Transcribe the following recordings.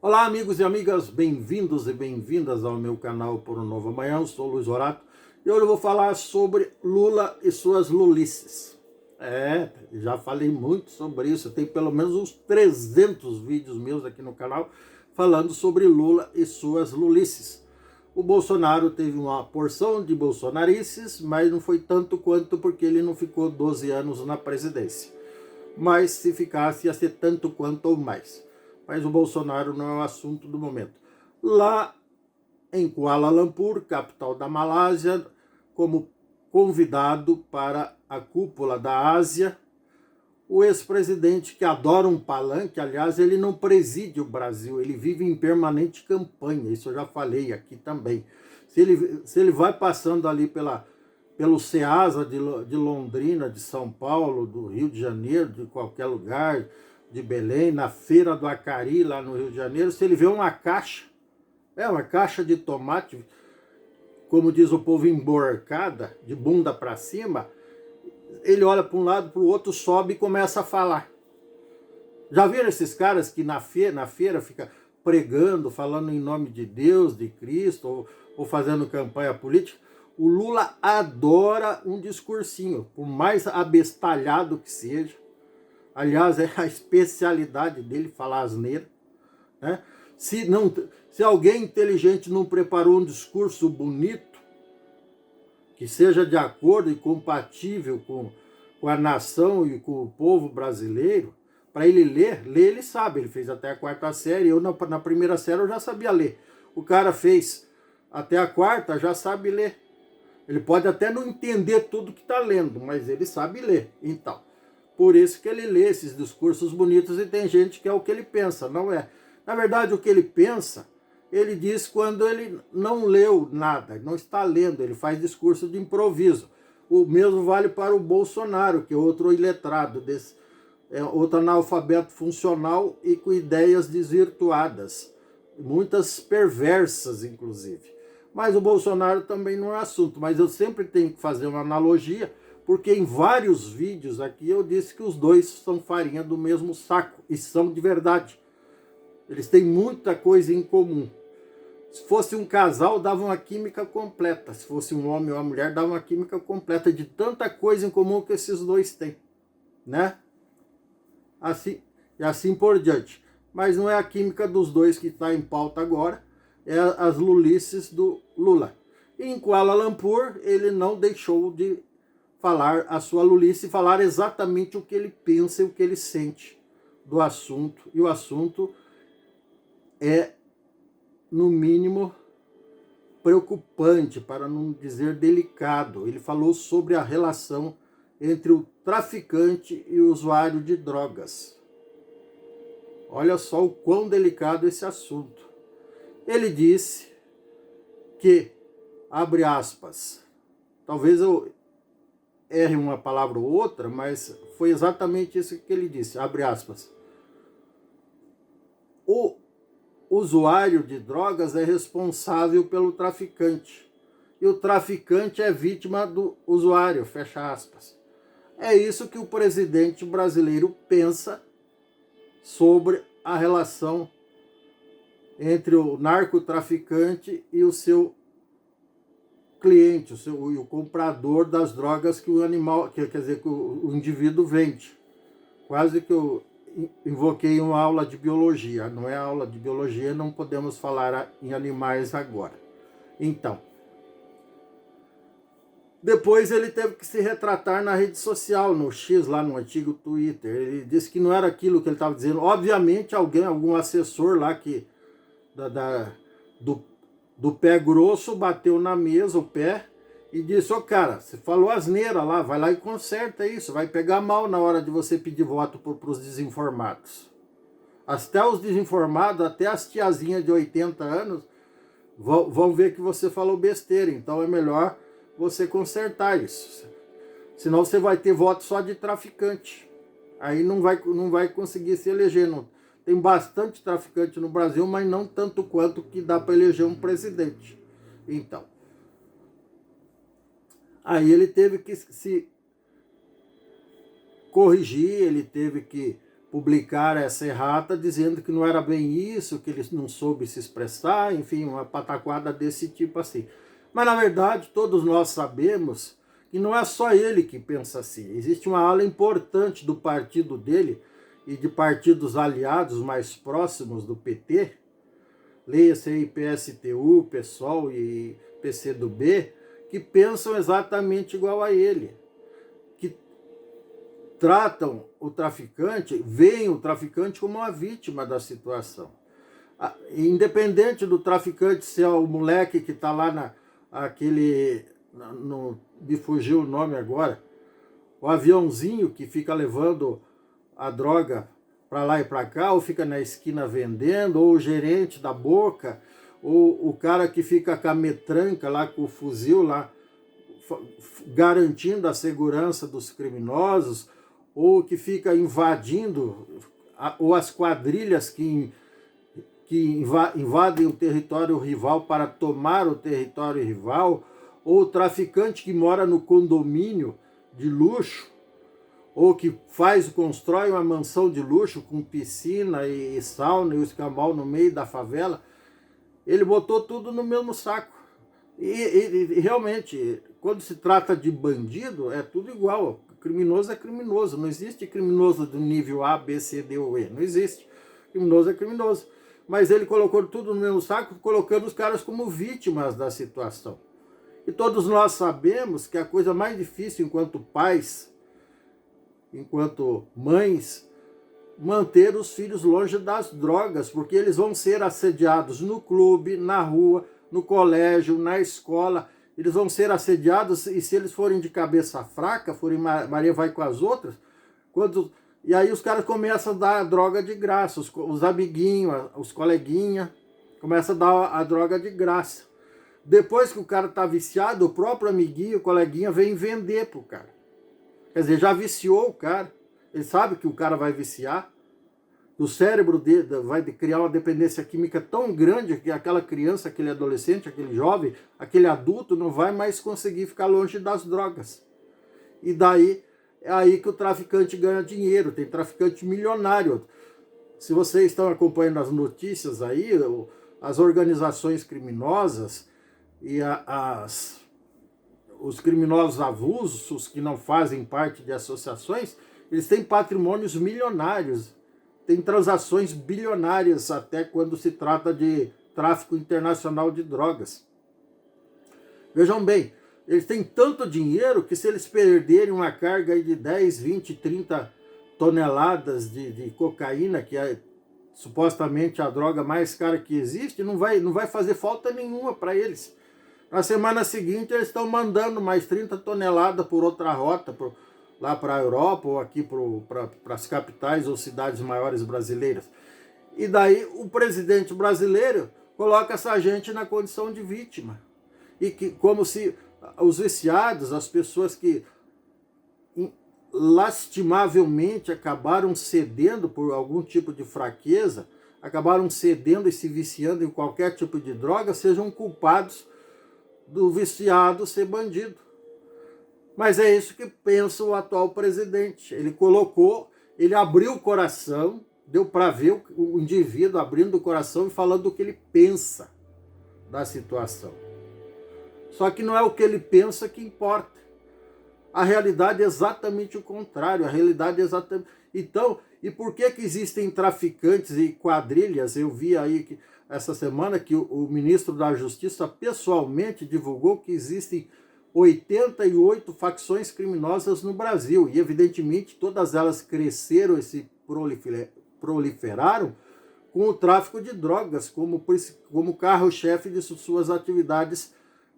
Olá, amigos e amigas, bem-vindos e bem-vindas ao meu canal Por um Novo Amanhã. Eu sou o Luiz Horato e hoje eu vou falar sobre Lula e suas lulices. Já falei muito sobre isso, tem pelo menos uns 300 vídeos meus aqui no canal falando sobre Lula e suas lulices. O Bolsonaro teve uma porção de bolsonarices, mas não foi tanto quanto porque ele não ficou 12 anos na presidência. Mas se ficasse ia ser tanto quanto ou mais. Mas o Bolsonaro não é o assunto do momento. Lá em Kuala Lumpur, capital da Malásia, como convidado para a cúpula da Ásia, o ex-presidente, que adora um palanque, aliás, ele não preside o Brasil, ele vive em permanente campanha, isso eu já falei aqui também. Se ele vai passando ali pelo Ceasa de Londrina, de São Paulo, do Rio de Janeiro, de qualquer lugar, de Belém, na Feira do Acari, lá no Rio de Janeiro, se ele vê uma caixa de tomate, como diz o povo, emborcada, de bunda para cima, ele olha para um lado, para o outro, sobe e começa a falar. Já viram esses caras que na feira fica pregando, falando em nome de Deus, de Cristo, ou fazendo campanha política? O Lula adora um discursinho, por mais abestalhado que seja. Aliás, é a especialidade dele falar asneira, né? Se alguém inteligente não preparou um discurso bonito, que seja de acordo e compatível com a nação e com o povo brasileiro, para ele ler ele sabe, ele fez até a quarta série, eu na primeira série eu já sabia ler. O cara fez até a quarta, já sabe ler. Ele pode até não entender tudo que está lendo, mas ele sabe ler. Então, por isso que ele lê esses discursos bonitos e tem gente que é o que ele pensa, não é? Na verdade, o que ele pensa, ele diz quando ele não leu nada, não está lendo, ele faz discurso de improviso. O mesmo vale para o Bolsonaro, que é outro iletrado, outro analfabeto funcional e com ideias desvirtuadas, muitas perversas, inclusive. Mas o Bolsonaro também não é assunto, mas eu sempre tenho que fazer uma analogia, porque em vários vídeos aqui eu disse que os dois são farinha do mesmo saco, e são de verdade. Eles têm muita coisa em comum. Se fosse um casal, dava uma química completa. Se fosse um homem ou uma mulher, dava uma química completa de tanta coisa em comum que esses dois têm, né? Assim, e assim por diante. Mas não é a química dos dois que está em pauta agora, é as lulices do Lula. E em Kuala Lumpur, ele não deixou de falar a sua lulice, falar exatamente o que ele pensa e o que ele sente do assunto. E o assunto é, no mínimo, preocupante, para não dizer delicado. Ele falou sobre a relação entre o traficante e o usuário de drogas. Olha só o quão delicado esse assunto. Ele disse que, abre aspas, talvez eu erre uma palavra ou outra, mas foi exatamente isso que ele disse, abre aspas. O usuário de drogas é responsável pelo traficante, e o traficante é vítima do usuário, fecha aspas. É isso que o presidente brasileiro pensa sobre a relação entre o narcotraficante e o seu cliente, o comprador das drogas que o animal, quer dizer, que o indivíduo vende. Quase que eu invoquei uma aula de biologia. Não é aula de biologia, não podemos falar em animais agora. Então, depois ele teve que se retratar na rede social, no X, lá no antigo Twitter. Ele disse que não era aquilo que ele estava dizendo. Obviamente, algum assessor lá do, do pé grosso bateu na mesa o pé e disse: ô cara, você falou asneira lá, vai lá e conserta isso, vai pegar mal na hora de você pedir voto para os desinformados. Até os desinformados, até as tiazinhas de 80 anos vão ver que você falou besteira, então é melhor você consertar isso. Senão você vai ter voto só de traficante. Aí não vai conseguir se eleger. Não. Tem bastante traficante no Brasil, mas não tanto quanto que dá para eleger um presidente. Então, aí ele teve que se corrigir, ele teve que publicar essa errata dizendo que não era bem isso, que ele não soube se expressar, enfim, uma pataquada desse tipo assim. Mas, na verdade, todos nós sabemos que não é só ele que pensa assim. Existe uma ala importante do partido dele e de partidos aliados mais próximos do PT, leia-se aí PSTU, PSOL e PCdoB, que pensam exatamente igual a ele, que tratam o traficante, veem o traficante como uma vítima da situação. Independente do traficante ser o moleque que está lá me fugiu o nome agora, o aviãozinho que fica levando a droga para lá e para cá, ou fica na esquina vendendo, ou o gerente da boca, ou o cara que fica com a metranca lá, com o fuzil lá, garantindo a segurança dos criminosos, ou que fica invadindo, ou as quadrilhas que invadem o território rival para tomar o território rival, ou o traficante que mora no condomínio de luxo, ou que constrói uma mansão de luxo com piscina e sauna e o escambau no meio da favela, ele botou tudo no mesmo saco. E realmente, quando se trata de bandido, é tudo igual. Criminoso é criminoso. Não existe criminoso do nível A, B, C, D ou E. Não existe. Criminoso é criminoso. Mas ele colocou tudo no mesmo saco, colocando os caras como vítimas da situação. E todos nós sabemos que a coisa mais difícil enquanto pais, enquanto mães, manter os filhos longe das drogas, porque eles vão ser assediados no clube, na rua, no colégio, na escola. Eles vão ser assediados e se eles forem de cabeça fraca, forem Maria vai com as outras, e aí os caras começam a dar a droga de graça, os amiguinhos, os coleguinhas, começam a dar a droga de graça. Depois que o cara tá viciado, o próprio amiguinho, o coleguinha vem vender pro cara. Quer dizer, já viciou o cara. Ele sabe que o cara vai viciar. O cérebro dele vai criar uma dependência química tão grande que aquela criança, aquele adolescente, aquele jovem, aquele adulto não vai mais conseguir ficar longe das drogas. E daí é aí que o traficante ganha dinheiro. Tem traficante milionário. Se vocês estão acompanhando as notícias aí, as organizações criminosas e os criminosos avulsos que não fazem parte de associações, eles têm patrimônios milionários, têm transações bilionárias até quando se trata de tráfico internacional de drogas. Vejam bem, eles têm tanto dinheiro que se eles perderem uma carga aí de 10, 20, 30 toneladas de cocaína, que é supostamente a droga mais cara que existe, não vai fazer falta nenhuma para eles. Na semana seguinte, eles estão mandando mais 30 toneladas por outra rota, lá para a Europa ou aqui para as capitais ou cidades maiores brasileiras. E daí o presidente brasileiro coloca essa gente na condição de vítima. E que, como se os viciados, as pessoas que lastimavelmente acabaram cedendo por algum tipo de fraqueza, acabaram cedendo e se viciando em qualquer tipo de droga, sejam culpados do viciado ser bandido. Mas é isso que pensa o atual presidente. Ele abriu o coração, deu para ver o indivíduo abrindo o coração e falando o que ele pensa da situação. Só que não é o que ele pensa que importa. A realidade é exatamente o contrário. A realidade é exatamente... Então, e por que existem traficantes e quadrilhas? Eu vi aí essa semana que o ministro da Justiça pessoalmente divulgou que existem 88 facções criminosas no Brasil. E, evidentemente, todas elas cresceram e se proliferaram com o tráfico de drogas como carro-chefe de suas atividades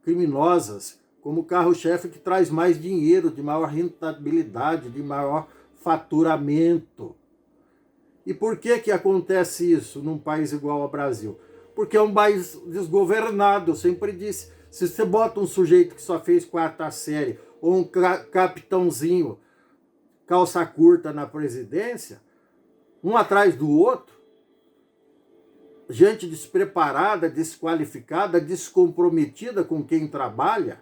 criminosas, como carro-chefe que traz mais dinheiro, de maior rentabilidade, de maior faturamento. E por que acontece isso num país igual ao Brasil? Porque é um país desgovernado, eu sempre disse. Se você bota um sujeito que só fez 4ª série, ou um capitãozinho calça curta na presidência, um atrás do outro, gente despreparada, desqualificada, descomprometida com quem trabalha,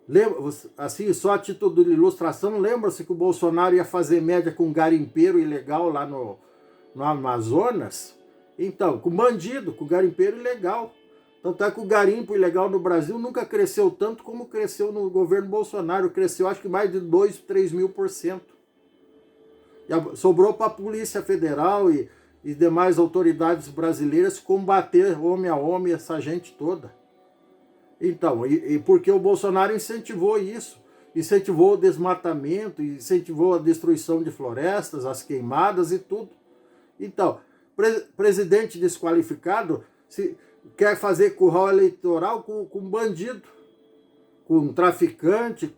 Lembra, assim, só a título de ilustração, lembra-se que o Bolsonaro ia fazer média com um garimpeiro ilegal lá no Amazonas? Então, com bandido, com garimpeiro ilegal. Tanto é que o garimpo ilegal no Brasil nunca cresceu tanto como cresceu no governo Bolsonaro. Cresceu acho que mais de 2, 3 mil por cento. Sobrou para a Polícia Federal e demais autoridades brasileiras combater homem a homem essa gente toda. Então, porque o Bolsonaro incentivou isso, incentivou o desmatamento, incentivou a destruição de florestas, as queimadas e tudo. Então, presidente desqualificado quer fazer curral eleitoral com bandido, com traficante,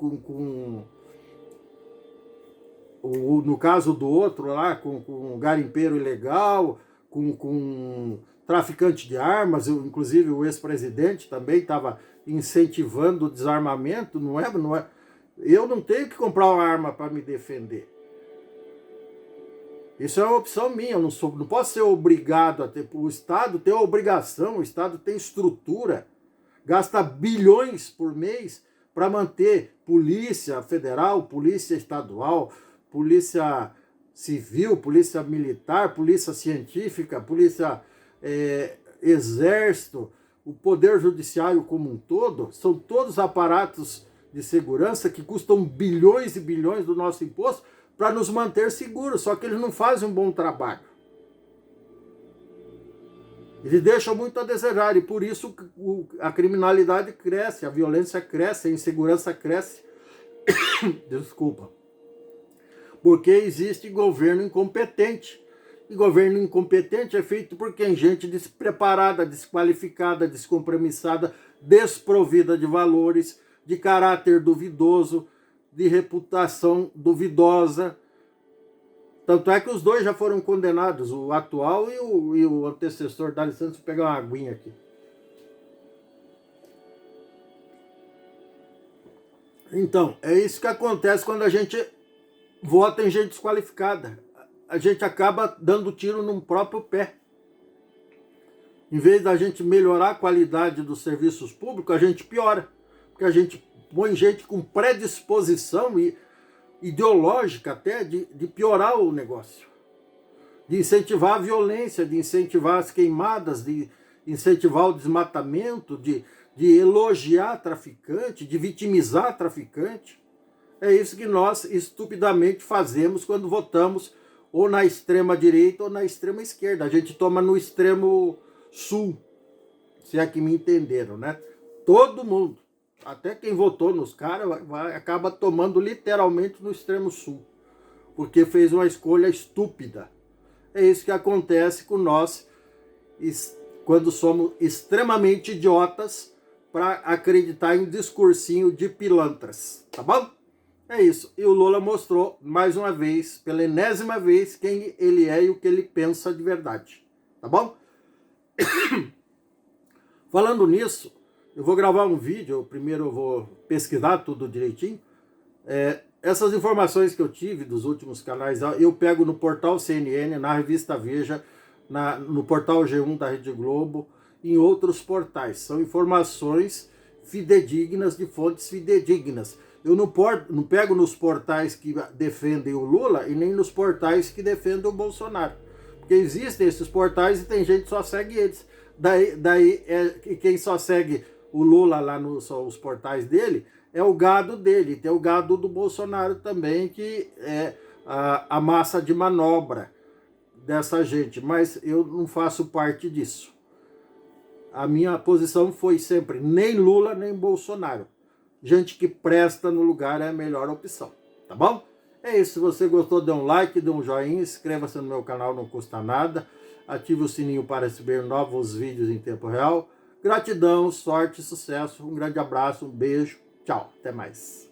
no caso do outro lá, com garimpeiro ilegal, com traficante de armas, inclusive o ex-presidente também estava incentivando o desarmamento, não é? Eu não tenho que comprar uma arma para me defender. Isso é uma opção minha, eu não posso ser obrigado a ter. O Estado tem a obrigação, o Estado tem estrutura, gasta bilhões por mês para manter polícia federal, polícia estadual, polícia civil, polícia militar, polícia científica, polícia exército, o poder judiciário como um todo. São todos aparatos de segurança que custam bilhões e bilhões do nosso imposto para nos manter seguros, só que eles não fazem um bom trabalho. Eles deixam muito a desejar e por isso a criminalidade cresce, a violência cresce, a insegurança cresce. Desculpa. Porque existe governo incompetente. E governo incompetente é feito por quem? Gente despreparada, desqualificada, descompromissada, desprovida de valores, de caráter duvidoso, de reputação duvidosa. Tanto é que os dois já foram condenados, o atual e o antecessor. Dá licença, vou pegar uma aguinha aqui. Então, é isso que acontece quando a gente vota em gente desqualificada. A gente acaba dando tiro no próprio pé. Em vez da gente melhorar a qualidade dos serviços públicos, a gente piora. Porque a gente põe gente com predisposição ideológica até de piorar o negócio. De incentivar a violência, de incentivar as queimadas, de incentivar o desmatamento, de elogiar traficante, de vitimizar traficante. É isso que nós estupidamente fazemos quando votamos ou na extrema direita ou na extrema esquerda. A gente toma no extremo sul, se é que me entenderam, né? Todo mundo, até quem votou nos caras, acaba tomando literalmente no extremo sul, porque fez uma escolha estúpida. É isso que acontece com nós quando somos extremamente idiotas para acreditar em discursinho de pilantras, tá bom? É isso. E o Lula mostrou, mais uma vez, pela enésima vez, quem ele é e o que ele pensa de verdade. Tá bom? Falando nisso, eu vou gravar um vídeo. Primeiro eu vou pesquisar tudo direitinho. Essas informações que eu tive dos últimos canais, eu pego no portal CNN, na revista Veja, no portal G1 da Rede Globo, em outros portais. São informações fidedignas, de fontes fidedignas. Eu não pego nos portais que defendem o Lula e nem nos portais que defendem o Bolsonaro. Porque existem esses portais e tem gente que só segue eles. E quem só segue o Lula lá os portais dele é o gado dele. Tem o gado do Bolsonaro também, que é a massa de manobra dessa gente. Mas eu não faço parte disso. A minha posição foi sempre nem Lula nem Bolsonaro. Gente que presta no lugar é a melhor opção, tá bom? É isso, se você gostou, dê um like, dê um joinha, inscreva-se no meu canal, não custa nada. Ative o sininho para receber novos vídeos em tempo real. Gratidão, sorte e sucesso. Um grande abraço, um beijo, tchau, até mais.